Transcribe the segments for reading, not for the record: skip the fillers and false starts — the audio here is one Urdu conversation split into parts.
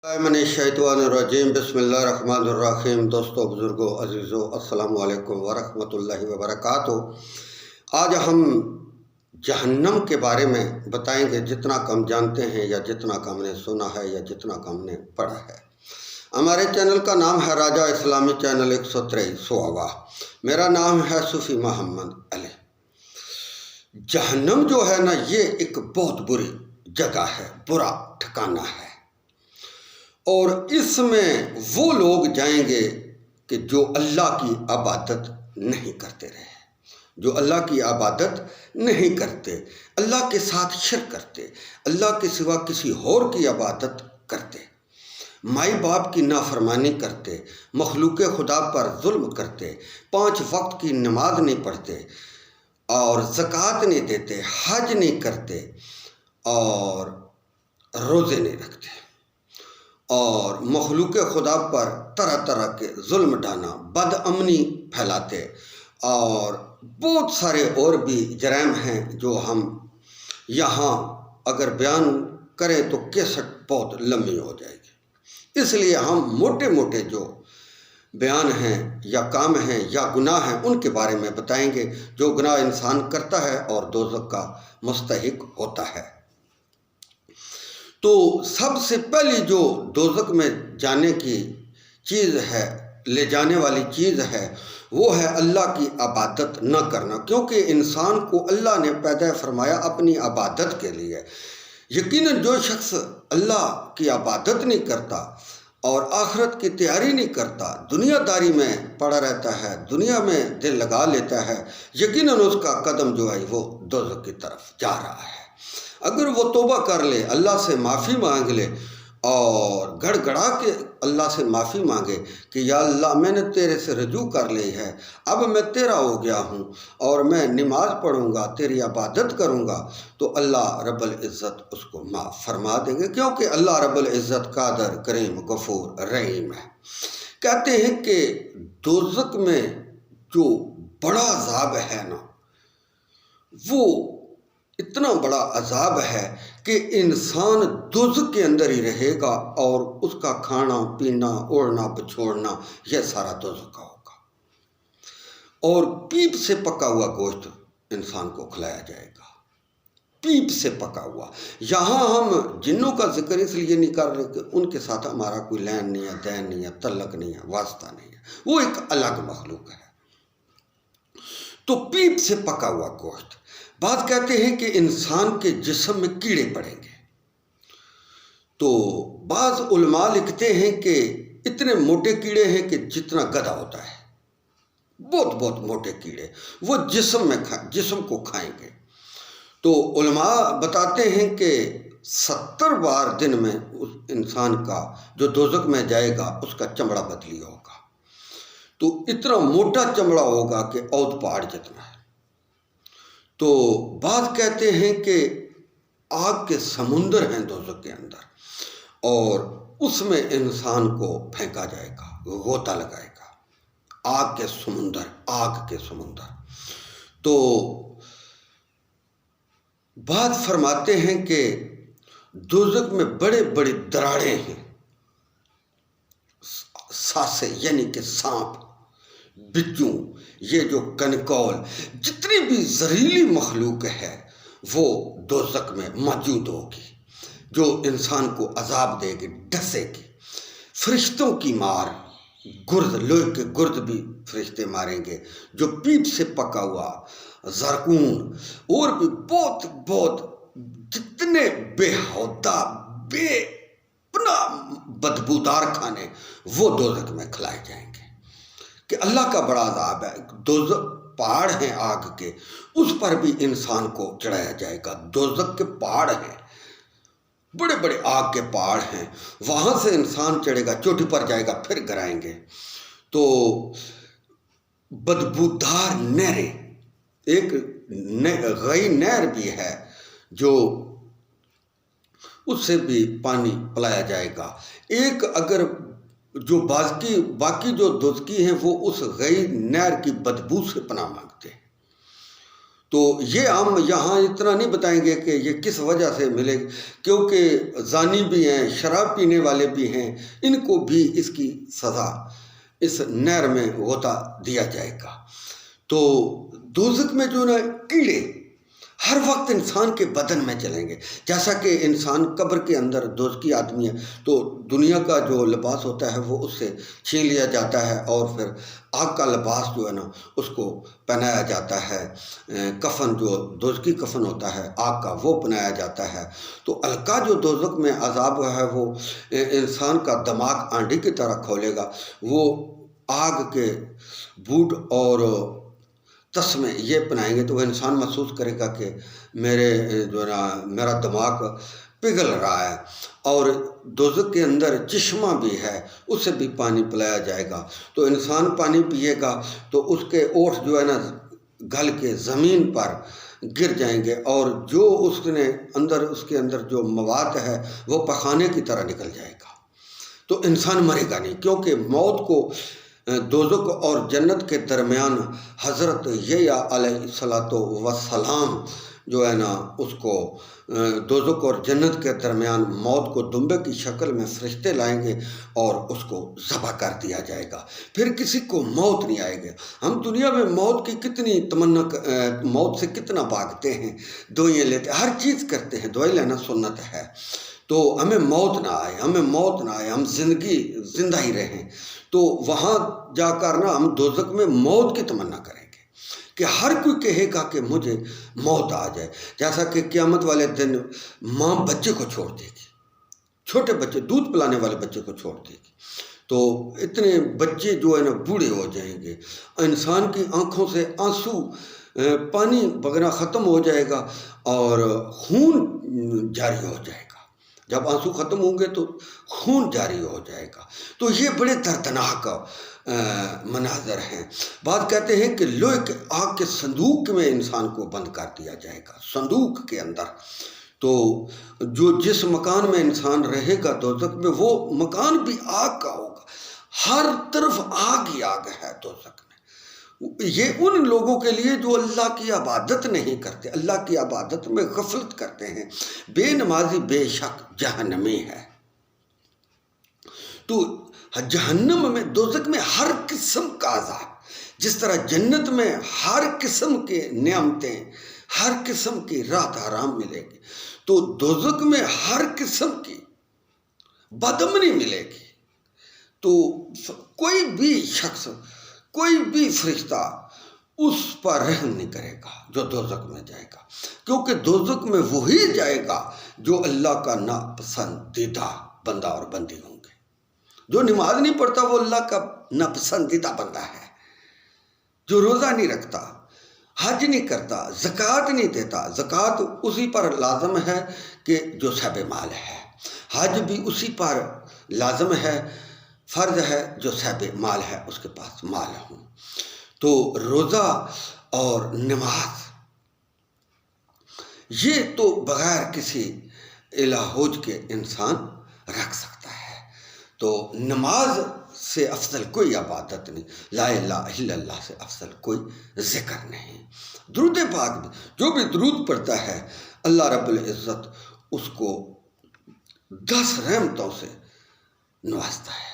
من الشیطان الرجیم بسم اللہ الرحمن الرحیم۔ دوستو، بزرگوں، عزیزوں، السلام علیکم ورحمۃ اللہ وبرکاتہ۔ آج ہم جہنم کے بارے میں بتائیں گے، جتنا کم جانتے ہیں یا جتنا کم نے سنا ہے یا جتنا کم نے پڑھا ہے۔ ہمارے چینل کا نام ہے راجہ اسلامی چینل 123 میرا نام ہے صوفی محمد علی۔ جہنم جو ہے نا، یہ ایک بہت بری جگہ ہے، برا ٹھکانہ ہے، اور اس میں وہ لوگ جائیں گے کہ جو اللہ کی عبادت نہیں کرتے رہے، جو اللہ کی عبادت نہیں کرتے، اللہ کے ساتھ شرک کرتے، اللہ کے سوا کسی اور کی عبادت کرتے، مائی باپ کی نافرمانی کرتے، مخلوق خدا پر ظلم کرتے، 5 وقت کی نماز نہیں پڑھتے اور زکوٰۃ نہیں دیتے، حج نہیں کرتے اور روزے نہیں رکھتے، اور مخلوق خدا پر طرح طرح کے ظلم ڈھانا، بد امنی پھیلاتے، اور بہت سارے اور بھی جرائم ہیں جو ہم یہاں اگر بیان کریں تو کیسٹ بہت لمبی ہو جائے گی۔ اس لیے ہم موٹے موٹے جو بیان ہیں یا کام ہیں یا گناہ ہیں ان کے بارے میں بتائیں گے، جو گناہ انسان کرتا ہے اور دوزخ کا مستحق ہوتا ہے۔ تو سب سے پہلی جو دوزخ میں جانے کی چیز ہے، لے جانے والی چیز ہے، وہ ہے اللہ کی عبادت نہ کرنا، کیونکہ انسان کو اللہ نے پیدا فرمایا اپنی عبادت کے لیے۔ یقیناً جو شخص اللہ کی عبادت نہیں کرتا اور آخرت کی تیاری نہیں کرتا، دنیا داری میں پڑا رہتا ہے، دنیا میں دل لگا لیتا ہے، یقیناً اس کا قدم جو ہے وہ دوزخ کی طرف جا رہا ہے۔ اگر وہ توبہ کر لے، اللہ سے معافی مانگ لے اور گڑ گڑا کے اللہ سے معافی مانگے کہ یا اللہ، میں نے تیرے سے رجوع کر لی ہے، اب میں تیرا ہو گیا ہوں اور میں نماز پڑھوں گا، تیری عبادت کروں گا، تو اللہ رب العزت اس کو معاف فرما دیں گے، کیونکہ اللہ رب العزت قادر، کریم، غفور، رحیم ہے۔ کہتے ہیں کہ دوزخ میں جو بڑا عذاب ہے نا، وہ اتنا بڑا عذاب ہے کہ انسان دوزخ کے اندر ہی رہے گا، اور اس کا کھانا پینا، اوڑھنا بچھوڑنا، یہ سارا دوزخ کا ہوگا، اور پیپ سے پکا ہوا گوشت انسان کو کھلایا جائے گا، پیپ سے پکا ہوا۔ یہاں ہم جنوں کا ذکر اس لیے نہیں کر رہے کہ ان کے ساتھ ہمارا کوئی لین نہیں ہے، دین نہیں ہے، تعلق نہیں ہے، واسطہ نہیں ہے، وہ ایک الگ مخلوق ہے۔ تو پیپ سے پکا ہوا گوشت۔ بعض کہتے ہیں کہ انسان کے جسم میں کیڑے پڑیں گے، تو بعض علماء لکھتے ہیں کہ اتنے موٹے کیڑے ہیں کہ جتنا گدھا ہوتا ہے، بہت بہت موٹے کیڑے، وہ جسم کو کھائیں گے۔ تو علماء بتاتے ہیں کہ 70 بار دن میں اس انسان کا جو دوزخ میں جائے گا اس کا چمڑا بدلی ہوگا، تو اتنا موٹا چمڑا ہوگا کہ عود پہاڑ جتنا ہے۔ تو بعض کہتے ہیں کہ آگ کے سمندر ہیں دوزخ کے اندر، اور اس میں انسان کو پھینکا جائے گا، غوطہ لگائے گا، آگ کے سمندر۔ تو بعض فرماتے ہیں کہ دوزخ میں بڑے بڑے دراڑیں ہیں، ساسے یعنی کہ سانپ، بچوں، یہ جو کنکول، جتنی بھی زہریلی مخلوق ہے وہ دوزخ میں موجود ہوگی، جو انسان کو عذاب دے گی، ڈسے گی۔ فرشتوں کی مار، گرد، لوہے کے گرد بھی فرشتے ماریں گے، جو پیپ سے پکا ہوا زرکون، اور بھی بہت بہت جتنے بے ہودہ، بے پناہ بدبودار کھانے وہ دوزخ میں کھلائے جائیں گے، کہ اللہ کا بڑا عذاب ہے۔ دوزخ پہاڑ ہیں آگ کے، اس پر بھی انسان کو چڑھایا جائے گا۔ دوزخ کے پہاڑ ہیں، بڑے بڑے آگ کے پہاڑ ہیں، وہاں سے انسان چڑھے گا، چوٹی پر جائے گا، پھر گرائیں گے۔ تو بدبودار نہریں، ایک غی نہر بھی ہے جو اس سے بھی پانی پلایا جائے گا۔ ایک اگر جو باقی جو دوزخی ہیں وہ اس غیر نہر کی بدبو سے پناہ مانگتے ہیں۔ تو یہ ہم یہاں اتنا نہیں بتائیں گے کہ یہ کس وجہ سے ملے گی، کیونکہ زانی بھی ہیں، شراب پینے والے بھی ہیں، ان کو بھی اس کی سزا اس نہر میں غوطہ دیا جائے گا۔ تو دوزخ میں جو نا کیڑے ہر وقت انسان کے بدن میں چلیں گے، جیسا کہ انسان قبر کے اندر دوزخی آدمی ہے تو دنیا کا جو لباس ہوتا ہے وہ اس سے چھین لیا جاتا ہے، اور پھر آگ کا لباس جو ہے نا اس کو پہنایا جاتا ہے، کفن جو دوزخی کفن ہوتا ہے آگ کا وہ پہنایا جاتا ہے۔ تو الکا جو دوزخ میں عذاب ہے وہ انسان کا دماغ آنڈی کی طرح کھولے گا، وہ آگ کے بوٹ اور تسمے یہ پہنائیں گے تو وہ انسان محسوس کرے گا کہ میرا دماغ پگھل رہا ہے۔ اور دوزخ کے اندر چشمہ بھی ہے، اس سے بھی پانی پلایا جائے گا، تو انسان پانی پیے گا تو اس کے اوٹھ جو ہے نا گل کے زمین پر گر جائیں گے، اور جو اس کے اندر جو مواد ہے وہ پخانے کی طرح نکل جائے گا، تو انسان مرے گا نہیں، کیونکہ موت کو دوزخ اور جنت کے درمیان حضرت یحییٰ علیہ السلام جو ہے نا اس کو دوزخ اور جنت کے درمیان موت کو دمبے کی شکل میں فرشتے لائیں گے اور اس کو ذبح کر دیا جائے گا، پھر کسی کو موت نہیں آئے گا۔ ہم دنیا میں موت کی کتنی تمنا، موت سے کتنا بھاگتے ہیں، دوائیں لیتے، ہر چیز کرتے ہیں، دوائی لینا سنت ہے، تو ہمیں موت نہ آئے، ہم زندہ ہی رہیں، تو وہاں جا کر نا ہم دوزخ میں موت کی تمنا کریں گے کہ ہر کوئی کہے گا کہ مجھے موت آ جائے، جیسا کہ قیامت والے دن ماں بچے کو چھوڑ دے گی، چھوٹے بچے، دودھ پلانے والے بچے کو چھوڑ دے گی، تو اتنے بچے جو ہے نا بوڑھے ہو جائیں گے، انسان کی آنکھوں سے آنسو پانی بگنا ختم ہو جائے گا اور خون جاری ہو جائے گا، جب آنسو ختم ہوں گے تو خون جاری ہو جائے گا، تو یہ بڑے دردناک مناظر ہیں۔ بعض کہتے ہیں کہ لوہے کے آگ کے صندوق میں انسان کو بند کر دیا جائے گا، صندوق کے اندر، تو جس مکان میں انسان رہے گا دوزخ میں وہ مکان بھی آگ کا ہوگا، ہر طرف آگ ہی آگ ہے دوزخ میں۔ یہ ان لوگوں کے لیے جو اللہ کی عبادت نہیں کرتے، اللہ کی عبادت میں غفلت کرتے ہیں، بے نمازی بے شک جہنمی ہے۔ تو جہنم میں، دوزخ میں ہر قسم کا عذاب، جس طرح جنت میں ہر قسم کے نعمتیں، ہر قسم کی راحت آرام ملے گی، تو دوزخ میں ہر قسم کی بدامنی ملے گی، تو کوئی بھی شخص، کوئی بھی فرشتہ اس پر رحم نہیں کرے گا جو دوزخ میں جائے گا، کیونکہ دوزخ میں وہی جائے گا جو اللہ کا ناپسندیدہ بندہ اور بندی ہوں گے۔ جو نماز نہیں پڑھتا وہ اللہ کا ناپسندیدہ بندہ ہے، جو روزہ نہیں رکھتا، حج نہیں کرتا، زکوٰۃ نہیں دیتا، زکوٰۃ اسی پر لازم ہے کہ جو صاحب مال ہے، حج بھی اسی پر لازم ہے، فرض ہے جو صاحب مال ہے اس کے پاس مال ہوں، تو روزہ اور نماز یہ تو بغیر کسی الہوج کے انسان رکھ سکتا ہے، تو نماز سے افضل کوئی عبادت نہیں، لا الہ الا اللہ سے افضل کوئی ذکر نہیں، درود پاک بھی، جو بھی درود پڑھتا ہے اللہ رب العزت اس کو 10 رحمتوں سے نوازتا ہے۔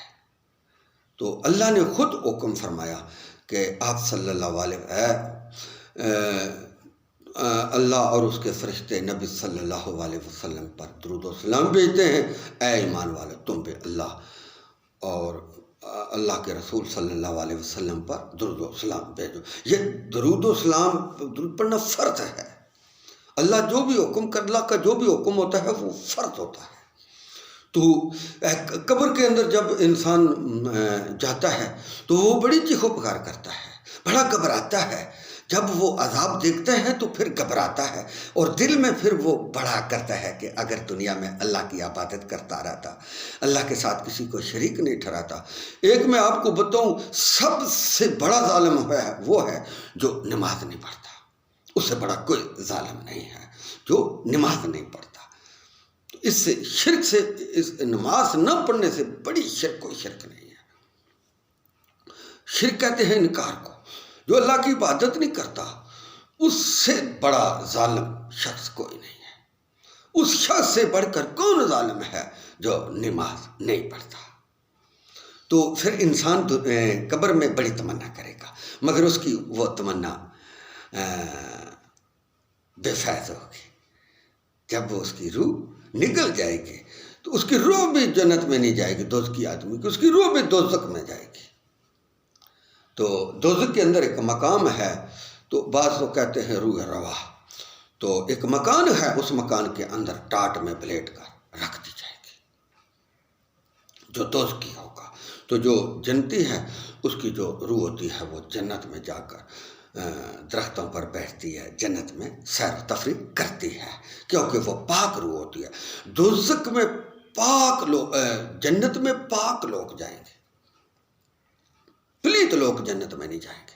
تو اللہ نے خود حکم فرمایا کہ آپ صلی اللہ علیہ اللہ اور اس کے فرشتے نبی صلی اللہ علیہ وسلم پر درود و سلام بھیجتے ہیں، اے ایمان والو تم بھی اللہ اور اللہ کے رسول صلی اللہ علیہ وسلم پر درود و سلام بھیجو۔ یہ درود و سلام، درود پڑھنا فرض ہے، اللہ جو بھی حکم کر، اللہ کا جو بھی حکم ہوتا ہے وہ فرض ہوتا ہے۔ تو قبر کے اندر جب انسان جاتا ہے تو وہ بڑی چیخ و پکار کرتا ہے، بڑا گھبراتا ہے، جب وہ عذاب دیکھتا ہے تو پھر گھبراتا ہے، اور دل میں پھر وہ بڑا کرتا ہے کہ اگر دنیا میں اللہ کی عبادت کرتا رہتا، اللہ کے ساتھ کسی کو شریک نہیں ٹھہراتا۔ ایک میں آپ کو بتاؤں، سب سے بڑا ظالم ہے وہ ہے جو نماز نہیں پڑھتا، اس سے بڑا کوئی ظالم نہیں ہے جو نماز نہیں پڑھتا۔ تو اس سے شرک سے، اس نماز نہ پڑھنے سے بڑی شرک کوئی شرک نہیں ہے۔ شرک کہتے ہیں انکار کو، جو اللہ کی عبادت نہیں کرتا اس سے بڑا ظالم شخص کوئی نہیں ہے۔ اس شخص سے بڑھ کر کون ظالم ہے جو نماز نہیں پڑھتا؟ تو پھر انسان قبر میں بڑی تمنا کرے گا، مگر اس کی وہ تمنا بے فائدہ ہوگی۔ جب وہ اس کی روح نکل جائے گی تو اس کی روح بھی جنت میں نہیں جائے گی، دوزخی آدمی کی اس کی روح بھی دوزخ میں جائے گی۔ تو دوزخ کے اندر ایک مقام ہے، تو بعض لوگ کہتے ہیں روح رواح، تو ایک مکان ہے، اس مکان کے اندر ٹاٹ میں بلیٹ کر رکھ دی جائے گی جو دوزخی ہوگا۔ تو جو جنتی ہے اس کی جو روح ہوتی ہے وہ جنت میں جا کر درختوں پر بیٹھتی ہے، جنت میں سیر و تفریح کرتی ہے، کیونکہ وہ پاک روح ہوتی ہے۔ دوزخ میں پاک لوگ، جنت میں پاک لوگ جائیں گے، پلیت لوگ جنت میں نہیں جائیں گے،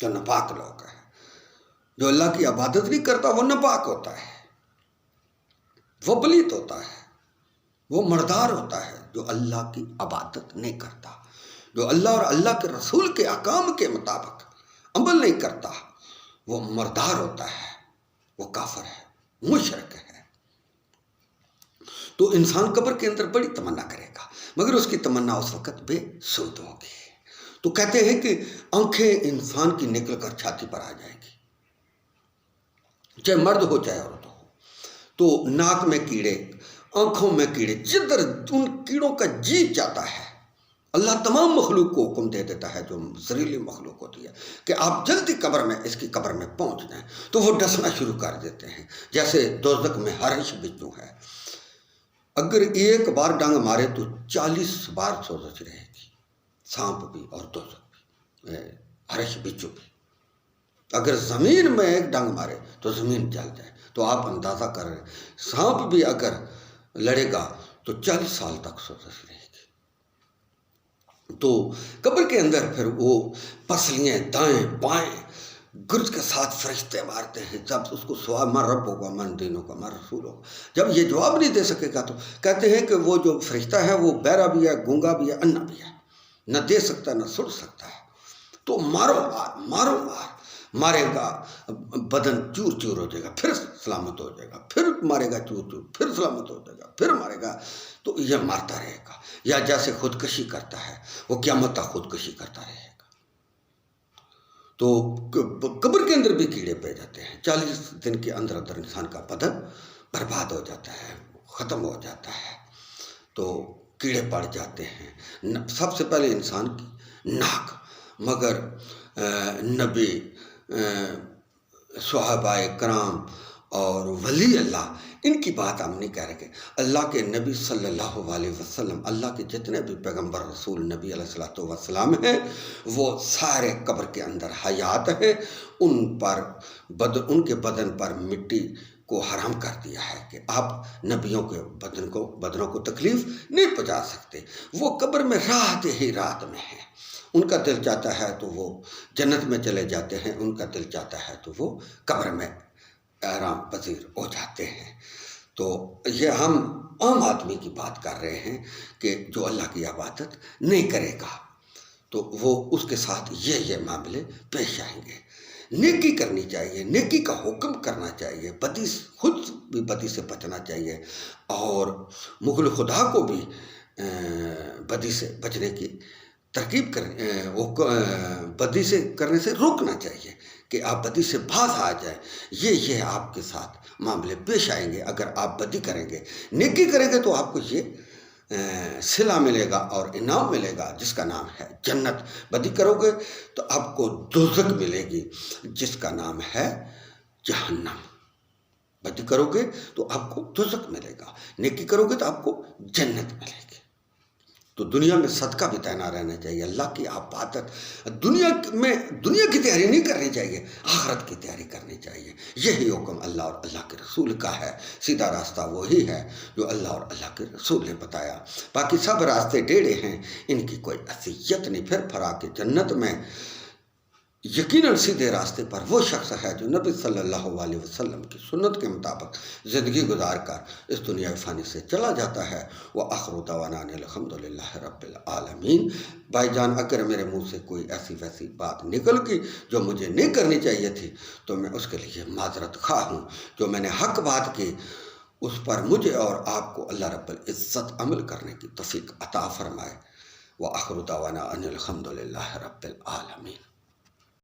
جو ناپاک لوگ ہیں۔ جو اللہ کی عبادت نہیں کرتا وہ ناپاک ہوتا ہے، وہ پلیت ہوتا ہے، وہ مردار ہوتا ہے۔ جو اللہ کی عبادت نہیں کرتا، جو اللہ اور اللہ کے رسول کے احکام کے مطابق عمل نہیں کرتا، وہ مردار ہوتا ہے، وہ کافر ہے، مشرک ہے۔ تو انسان قبر کے اندر بڑی تمنا کرے گا، مگر اس کی تمنا اس وقت بے سود ہوگی۔ تو کہتے ہیں کہ آنکھیں انسان کی نکل کر چھاتی پر آ جائے گی، چاہے مرد ہو چاہے عورت ہو۔ تو ناک میں کیڑے، آنکھوں میں کیڑے، جدھر ان کیڑوں کا جی چاہتا ہے، اللہ تمام مخلوق کو حکم دے دیتا ہے جو زہریلی مخلوق ہوتی ہے کہ آپ جلدی قبر میں، اس کی قبر میں پہنچ جائیں، تو وہ ڈسنا شروع کر دیتے ہیں۔ جیسے دوزخ میں ہرش بچو ہے، اگر ایک بار ڈنگ مارے تو 40 بار سوزش رہے گی، سانپ بھی اور دوزخ بھی، ہرش بچو بھی۔ اگر زمین میں ایک ڈنگ مارے تو زمین جل جائے، تو آپ اندازہ کر رہے ہیں سانپ بھی اگر لڑے گا تو 40 سال تک سوزش رہے گی۔ تو قبر کے اندر پھر وہ پسلیاں دائیں بائیں گرج کے ساتھ فرشتے مارتے ہیں۔ جب اس کو سوال من رب ہوگا، من دینوں کا، من رسول ہوگا، جب یہ جواب نہیں دے سکے گا تو کہتے ہیں کہ وہ جو فرشتہ ہے وہ بہرا بھی ہے، گونگا بھی ہے، انا بھی ہے، نہ دے سکتا نہ سن سکتا ہے۔ تو مارو مار، مارو مار، مارے گا، بدن چور چور ہو جائے گا، پھر سلامت ہو جائے گا، پھر مارے گا چور چور، پھر سلامت ہو جائے گا، پھر مارے گا، تو یہ مارتا رہے گا۔ یا جیسے خودکشی کرتا ہے، وہ قیامت تک خودکشی کرتا رہے گا۔ تو قبر کے اندر بھی کیڑے پہ جاتے ہیں، 40 دن کے اندر اندر انسان کا بدن برباد ہو جاتا ہے، ختم ہو جاتا ہے۔ تو کیڑے پڑ جاتے ہیں، سب سے پہلے انسان کی ناک، مگر نبی، صحابہ کرام اور ولی اللہ، ان کی بات ہم نہیں کہہ رہے کہ اللہ کے نبی صلی اللہ علیہ وسلم، اللہ کے جتنے بھی پیغمبر رسول نبی علیہ الصلوۃ والسلام ہیں، وہ سارے قبر کے اندر حیات ہیں۔ ان کے بدن پر مٹی کو حرام کر دیا ہے کہ آپ نبیوں کے بدنوں کو تکلیف نہیں پہنچا سکتے۔ وہ قبر میں رات ہی رات میں ہیں، ان کا دل چاہتا ہے تو وہ جنت میں چلے جاتے ہیں، ان کا دل چاہتا ہے تو وہ قبر میں آرام پذیر ہو جاتے ہیں۔ تو یہ ہم عام آدمی کی بات کر رہے ہیں کہ جو اللہ کی عبادت نہیں کرے گا تو وہ اس کے ساتھ یہ معاملے پیش آئیں گے۔ نیکی کرنی چاہیے، نیکی کا حکم کرنا چاہیے، خود بھی بدی سے بچنا چاہیے، اور مغل خدا کو بھی بدی سے بچنے کی ترکیب بدی سے کرنے سے روکنا چاہیے کہ آپ بدی سے باز آ جائیں۔ یہ آپ کے ساتھ معاملے پیش آئیں گے اگر آپ بدی کریں گے۔ نیکی کریں گے تو آپ کو یہ صلہ ملے گا اور انعام ملے گا جس کا نام ہے جنت۔ بدی کرو گے تو آپ کو دوزخ ملے گی جس کا نام ہے جہنم۔ بدی کرو گے تو آپ کو دوزخ ملے گا، نیکی کرو گے تو آپ کو جنت ملے گی۔ تو دنیا میں صدقہ بھی دینا رہنا چاہیے، اللہ کی عبادت، دنیا کی تیاری نہیں کرنی چاہیے، آخرت کی تیاری کرنی چاہیے۔ یہی حکم اللہ اور اللہ کے رسول کا ہے۔ سیدھا راستہ وہی ہے جو اللہ اور اللہ کے رسول نے بتایا، باقی سب راستے ٹیڑھے ہیں، ان کی کوئی اذیت نہیں۔ پھر پھرا کے جنت میں یقیناً سیدھے راستے پر وہ شخص ہے جو نبی صلی اللہ علیہ وسلم کی سنت کے مطابق زندگی گزار کر اس دنیا فانی سے چلا جاتا ہے۔ وآخر دعوانا ان الحمدللہ رب العالمین۔ بھائی جان، اگر میرے منہ سے کوئی ایسی ویسی بات نکل گئی جو مجھے نہیں کرنی چاہیے تھی تو میں اس کے لیے معذرت خواہ ہوں۔ جو میں نے حق بات کی اس پر مجھے اور آپ کو اللہ رب العزت عمل کرنے کی توفیق عطا فرمائے۔ وآخر دعوانا ان الحمدللہ رب العالمین۔